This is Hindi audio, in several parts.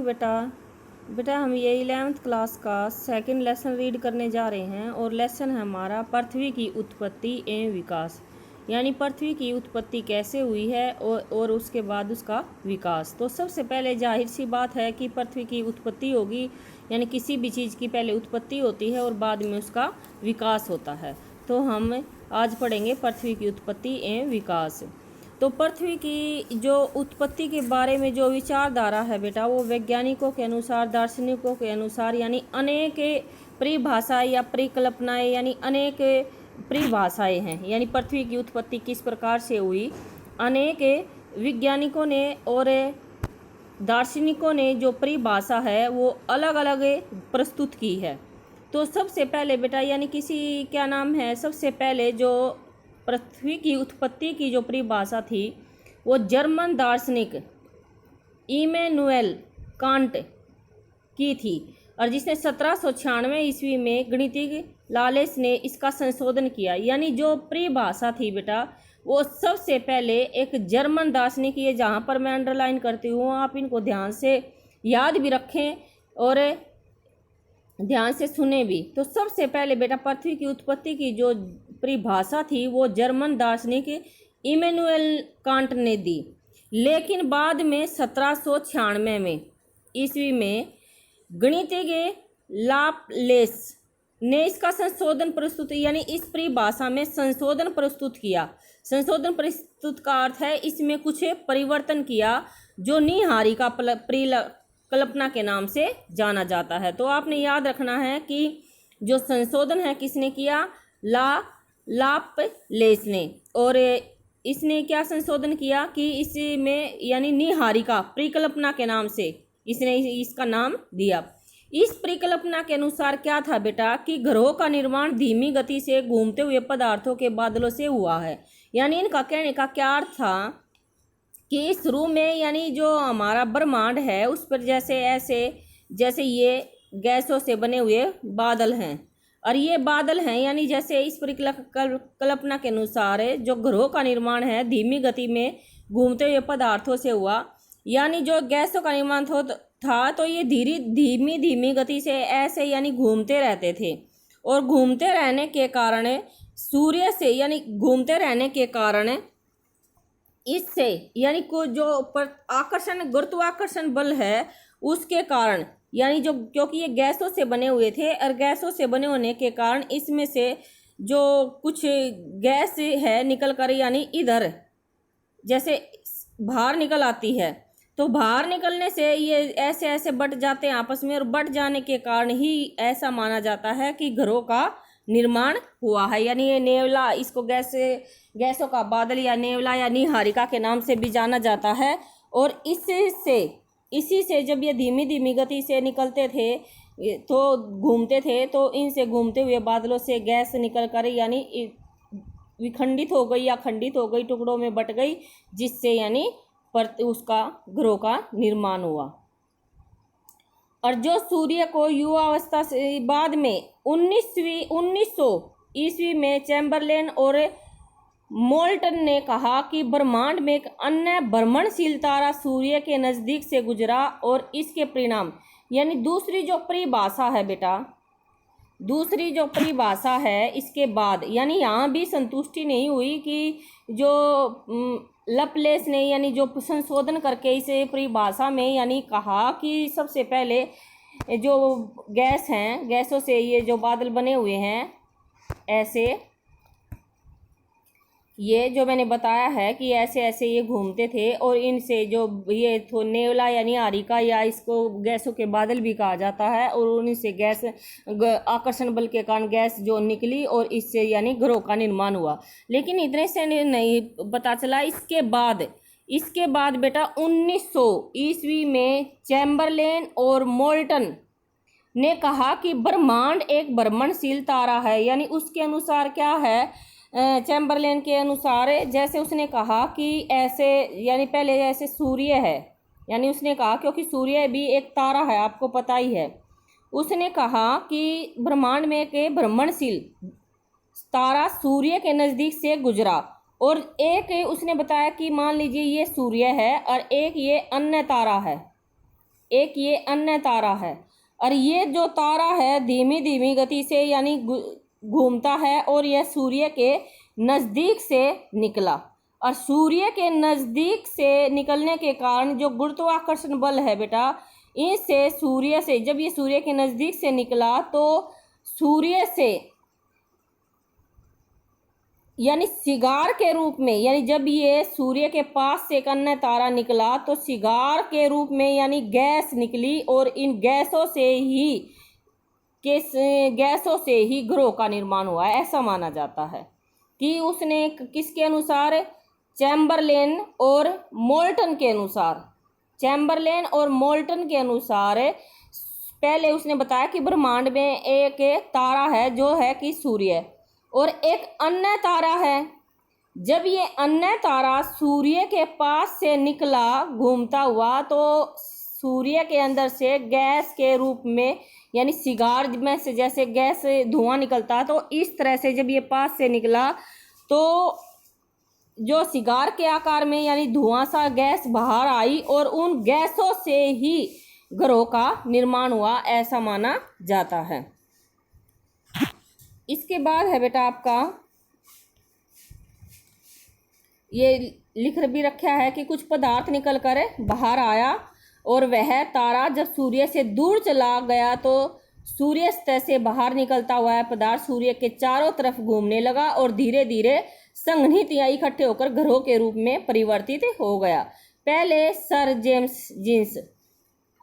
बेटा बेटा हम ये 11th क्लास का सेकंड लेसन रीड करने जा रहे हैं और लेसन है हमारा पृथ्वी की उत्पत्ति एवं विकास। यानी पृथ्वी की उत्पत्ति कैसे हुई है और उसके बाद उसका विकास। तो सबसे पहले जाहिर सी बात है कि पृथ्वी की उत्पत्ति होगी, यानी किसी भी चीज़ की पहले उत्पत्ति होती है और बाद में उसका विकास होता है। तो हम आज पढ़ेंगे पृथ्वी की उत्पत्ति एवं विकास। तो पृथ्वी की जो उत्पत्ति के बारे में जो विचारधारा है बेटा, वो वैज्ञानिकों के अनुसार, दार्शनिकों के अनुसार, यानी अनेक परिभाषाएं या परिकल्पनाएं, यानी अनेक परिभाषाएं हैं। यानी पृथ्वी की उत्पत्ति किस प्रकार से हुई, अनेक वैज्ञानिकों ने और दार्शनिकों ने जो परिभाषा है वो अलग अलग प्रस्तुत की है। तो सबसे पहले बेटा, यानी किसी क्या नाम है, सबसे पहले जो पृथ्वी की उत्पत्ति की जो परिभाषा थी वो जर्मन दार्शनिक इमैनुएल कांट की थी, और जिसने 1796 ईस्वी में गणितिज्ञ लालेस ने इसका संशोधन किया। यानी जो परिभाषा थी बेटा, वो सबसे पहले एक जर्मन दार्शनिक, ये जहाँ पर मैं अंडरलाइन करती हूँ आप इनको ध्यान से याद भी रखें और ध्यान से सुने भी। तो सबसे पहले बेटा पृथ्वी की उत्पत्ति की जो परिभाषा थी वो जर्मन दार्शनिक इमैनुएल कांट ने दी। लेकिन बाद में 1796 में ईस्वी में गणितज्ञ लाप्लेस ने इसका संशोधन प्रस्तुत, यानी इस परिभाषा में संशोधन प्रस्तुत किया। संशोधन प्रस्तुत का अर्थ है इसमें कुछ परिवर्तन किया, जो निहारिका परिकल्पना के नाम से जाना जाता है। तो आपने याद रखना है कि जो संशोधन है किसने किया, लाप्लेस ने। और इसने क्या संशोधन किया कि इसमें यानी निहारिका परिकल्पना के नाम से इसने इसका नाम दिया। इस परिकल्पना के अनुसार क्या था बेटा कि ग्रहों का निर्माण धीमी गति से घूमते हुए पदार्थों के बादलों से हुआ है। यानी इनका कहने का क्या अर्थ था कि शुरू में यानी जो हमारा ब्रह्मांड है उस पर जैसे ये गैसों से बने हुए बादल हैं, और ये बादल हैं, यानी जैसे इस परिकल्पना के अनुसार जो ग्रहों का निर्माण है धीमी गति में घूमते हुए पदार्थों से हुआ। यानी जो गैसों का निर्माण था तो ये धीमी गति से ऐसे यानी घूमते रहते थे, और घूमते रहने के कारण सूर्य से, यानी घूमते रहने के कारण इससे यानी को जो गुरुत्वाकर्षण बल है उसके कारण, यानी जो क्योंकि ये गैसों से बने हुए थे और गैसों से बने होने के कारण इसमें से जो कुछ गैस है निकल कर, यानी इधर जैसे बाहर निकल आती है, तो बाहर निकलने से ये ऐसे बट जाते हैं आपस में, और बट जाने के कारण ही ऐसा माना जाता है कि ग्रहों का निर्माण हुआ है। यानी ये नेवला, इसको गैसों का बादल या नेवला या निहारिका के नाम से भी जाना जाता है। और इसी से जब ये धीमी गति से निकलते थे तो घूमते थे, तो इनसे घूमते हुए बादलों से गैस निकल कर यानी विखंडित हो गई या खंडित हो गई, टुकड़ों में बट गई, जिससे यानी उसका ग्रह का निर्माण हुआ। और जो सूर्य को युवावस्था से बाद में 1900 ईस्वी में चैम्बरलेन और मोल्टन ने कहा कि ब्रह्मांड में एक अन्य भ्रमणशील तारा सूर्य के नज़दीक से गुजरा, और इसके परिणाम, यानी दूसरी जो परिभाषा है बेटा, दूसरी जो परिभाषा है इसके बाद, यानी यहाँ भी संतुष्टि नहीं हुई कि जो लपलेस ने यानी जो संशोधन करके इस परिभाषा में यानी कहा कि सबसे पहले जो गैस हैं, गैसों से ये जो बादल बने हुए हैं ऐसे, ये जो मैंने बताया है कि ऐसे ये घूमते थे, और इनसे जो ये तो नेवला यानी निहारिका या इसको गैसों के बादल भी कहा जाता है, और उनसे गैस आकर्षण बल के कारण गैस जो निकली और इससे यानी ग्रहों का निर्माण हुआ। लेकिन इतने से नहीं पता चला, इसके बाद बेटा 1900 ईस्वी में चैम्बरलेन और मोल्टन ने कहा कि ब्रह्मांड एक भ्रमणशील तारा है। यानी उसके अनुसार क्या है, चैम्बरलेन के अनुसार जैसे उसने कहा कि ऐसे, यानी पहले ऐसे सूर्य है, यानी उसने कहा क्योंकि सूर्य भी एक तारा है आपको पता ही है, उसने कहा कि ब्रह्मांड में एक भ्रमणशील तारा सूर्य के नज़दीक से गुजरा, और एक उसने बताया कि मान लीजिए ये सूर्य है और एक ये अन्य तारा है, एक ये अन्य तारा है, और ये जो तारा है धीमी धीमी गति से यानी घूमता है, और यह सूर्य के नज़दीक से निकला। और सूर्य के नज़दीक से निकलने के कारण जो गुरुत्वाकर्षण बल है बेटा, इससे सूर्य से जब ये सूर्य के नज़दीक से निकला तो सूर्य से यानी सिगार के रूप में, यानी जब ये सूर्य के पास से एक अन्य तारा निकला तो सिगार के रूप में यानी गैस निकली, और इन गैसों से ही ग्रहों का निर्माण हुआ है, ऐसा माना जाता है। कि उसने किसके अनुसार, चैम्बरलेन और मोल्टन के अनुसार, चैम्बरलेन और मोल्टन के अनुसार पहले उसने बताया कि ब्रह्मांड में एक तारा है जो है कि सूर्य, और एक अन्य तारा है। जब ये अन्य तारा सूर्य के पास से निकला घूमता हुआ तो सूर्य के अंदर से गैस के रूप में यानी सिगार में से जैसे गैस धुआं निकलता, तो इस तरह से जब ये पास से निकला तो जो सिगार के आकार में यानी धुआं सा गैस बाहर आई, और उन गैसों से ही ग्रहों का निर्माण हुआ, ऐसा माना जाता है। इसके बाद है बेटा आपका ये लिख भी रखा है कि कुछ पदार्थ निकल कर बाहर आया, और वह तारा जब सूर्य से दूर चला गया तो सूर्य सतह से बाहर निकलता हुआ है पदार्थ सूर्य के चारों तरफ घूमने लगा, और धीरे धीरे संघनित या इकट्ठे होकर ग्रहों के रूप में परिवर्तित हो गया। पहले सर जेम्स जीन्स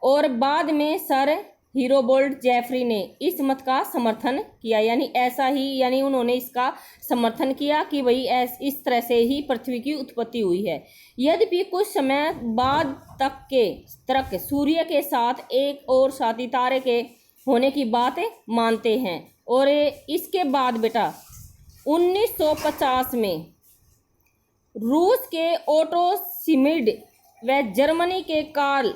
और बाद में सर हीरोल्ड जेफरी ने इस मत का समर्थन किया, यानी ऐसा ही यानी उन्होंने इसका समर्थन किया कि भाई इस तरह से ही पृथ्वी की उत्पत्ति हुई है। यद्यपि कुछ समय बाद तक सूर्य के साथ एक और साथी तारे के होने की बात मानते हैं, और इसके बाद बेटा 1950 में रूस के ओटो शिमिड व जर्मनी के कार्ल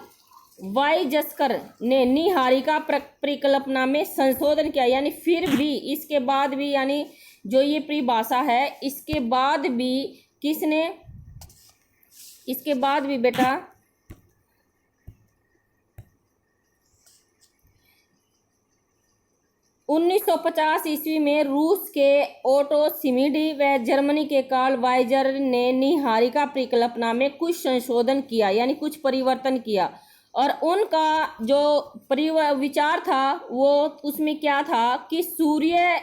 वाइजस्कर ने निहारिका परिकल्पना में संशोधन किया, यानी फिर भी इसके बाद भी यानी जो ये परिभाषा है इसके बाद भी किसने, इसके बाद भी बेटा 1950 ईस्वी में रूस के ओटो शिमिड व जर्मनी के कार्ल वाइजर ने निहारिका परिकल्पना में कुछ संशोधन किया, यानी कुछ परिवर्तन किया, और उनका जो विचार था वो उसमें क्या था कि सूर्य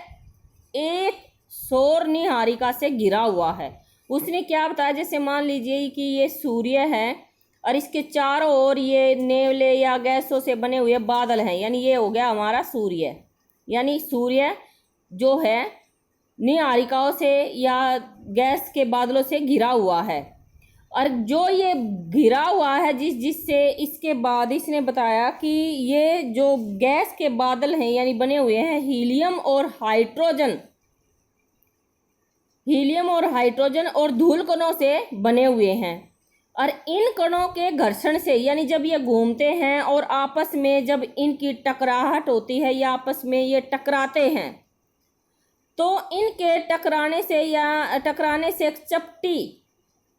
एक सौर निहारिका से घिरा हुआ है। उसने क्या बताया, जैसे मान लीजिए कि ये सूर्य है और इसके चारों ओर ये नेवले या गैसों से बने हुए बादल हैं, यानी ये हो गया हमारा सूर्य, यानी सूर्य जो है निहारिकाओं से या गैस के बादलों से घिरा हुआ है। और जो ये घिरा हुआ है जिससे इसके बाद इसने बताया कि ये जो गैस के बादल हैं यानी बने हुए हैं हीलियम और हाइड्रोजन और धूल कणों से बने हुए हैं, और इन कणों के घर्षण से यानी जब ये घूमते हैं और आपस में जब इनकी टकराहट होती है या आपस में ये टकराते हैं तो इनके टकराने से एक चपटी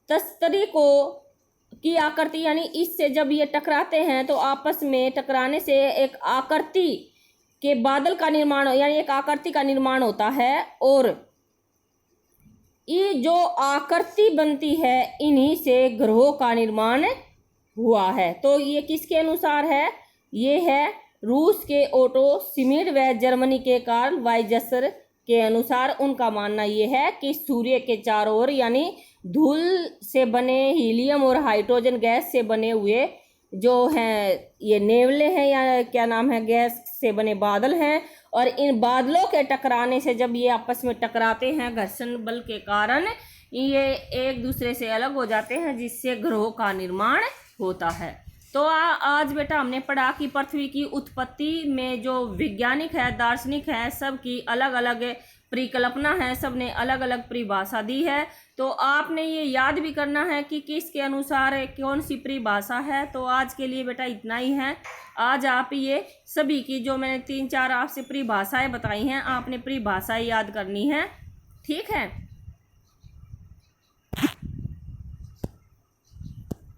तस्तरी की आकृति यानी इससे जब ये टकराते हैं तो आपस में टकराने से एक आकृति के बादल का निर्माण यानी एक आकृति का निर्माण होता है, और ये जो आकृति बनती है इन्हीं से ग्रहों का निर्माण हुआ है। तो ये किसके अनुसार है, ये है रूस के ओटो शिमिड व जर्मनी के कार्ल वाइजर के अनुसार। उनका मानना ये है कि सूर्य के चारों ओर यानी धूल से बने हीलियम और हाइड्रोजन गैस से बने हुए जो हैं ये नेवले हैं या क्या नाम है गैस से बने बादल हैं, और इन बादलों के टकराने से जब ये आपस में टकराते हैं घर्षण बल के कारण ये एक दूसरे से अलग हो जाते हैं जिससे ग्रहों का निर्माण होता है। तो आज बेटा हमने पढ़ा कि पृथ्वी की उत्पत्ति में जो वैज्ञानिक है दार्शनिक है सबकी अलग अलग परिकल्पना है, सब ने अलग अलग परिभाषा दी है। तो आपने ये याद भी करना है कि किसके अनुसार कौन सी परिभाषा है। तो आज के लिए बेटा इतना ही है। आज आप ये सभी की जो मैंने 3-4 आपसे परिभाषाएं बताई हैं आपने परिभाषाएं याद करनी है, ठीक है।